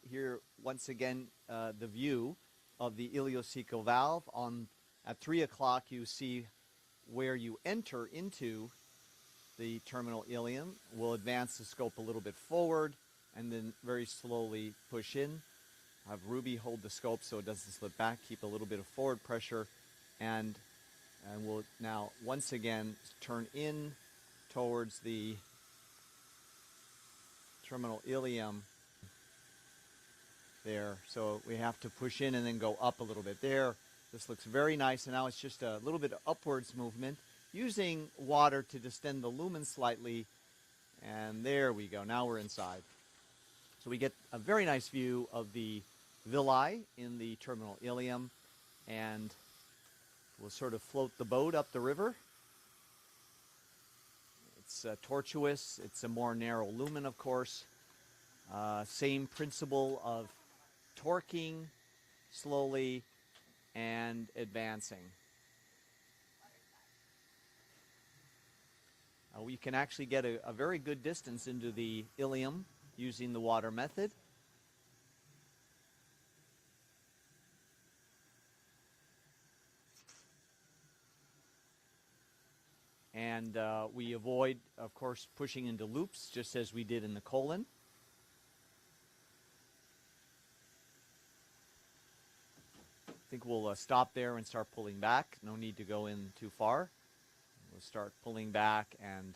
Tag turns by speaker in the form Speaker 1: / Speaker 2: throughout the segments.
Speaker 1: Here, once again, the view of the ileocecal valve. At 3 o'clock, you see where you enter into the terminal ileum. We'll advance the scope a little bit forward and then very slowly push in. Have Ruby hold the scope so it doesn't slip back. Keep a little bit of forward pressure, and we'll now once again turn in towards the terminal ileum there. So we have to push in and then go up a little bit there. This looks very nice, and now it's just a little bit of upwards movement using water to distend the lumen slightly, and there we go. Now we're inside. So we get a very nice view of the villi in the terminal ileum, and we'll sort of float the boat up the river. It's tortuous. It's a more narrow lumen, of course. Same principle of torquing slowly and advancing. We can actually get a very good distance into the ileum using the water method. And we avoid, of course, pushing into loops, just as we did in the colon. I think we'll stop there and start pulling back. No need to go in too far. We'll start pulling back, and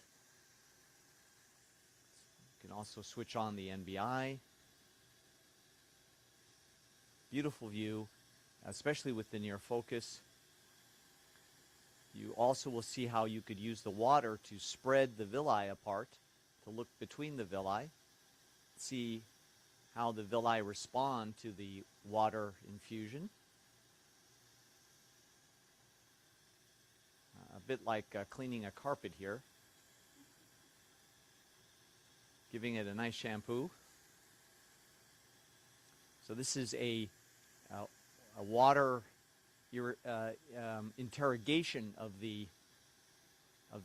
Speaker 1: you can also switch on the NBI. Beautiful view, especially with the near focus. You also will see how you could use the water to spread the villi apart, to look between the villi, see how the villi respond to the water infusion. A bit like cleaning a carpet here, giving it a nice shampoo. So this is a water interrogation of the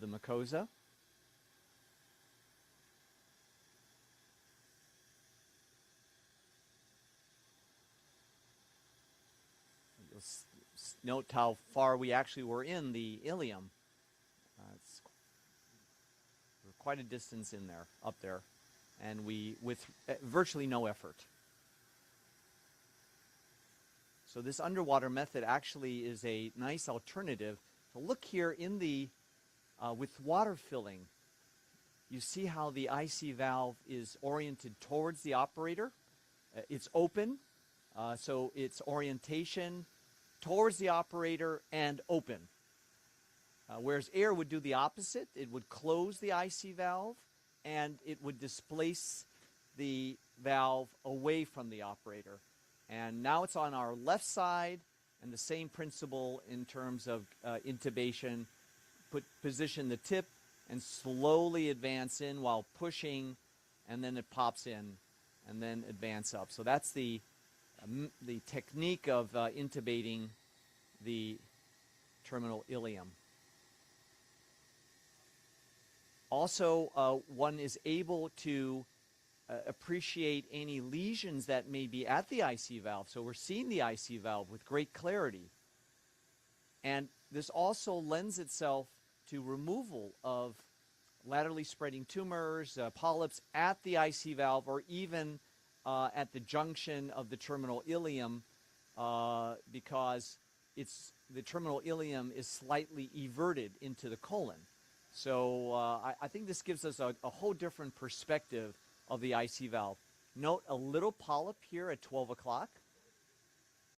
Speaker 1: mucosa. You'll note how far we actually were in the ileum. We're quite a distance in there, up there, and with virtually no effort. So this underwater method actually is a nice alternative. So look here in the with water filling. You see how the IC valve is oriented towards the operator. It's open, so its orientation towards the operator and open. Whereas air would do the opposite. It would close the IC valve and it would displace the valve away from the operator. And now it's on our left side, and the same principle in terms of intubation. Position the tip and slowly advance in while pushing, and then it pops in and then advance up. So that's the technique of intubating the terminal ileum. Also, one is able to appreciate any lesions that may be at the IC valve. So we're seeing the IC valve with great clarity. And this also lends itself to removal of laterally spreading tumors, polyps at the IC valve, or even at the junction of the terminal ileum, because the terminal ileum is slightly everted into the colon. So I think this gives us a whole different perspective of the IC valve. Note a little polyp here at 12 o'clock.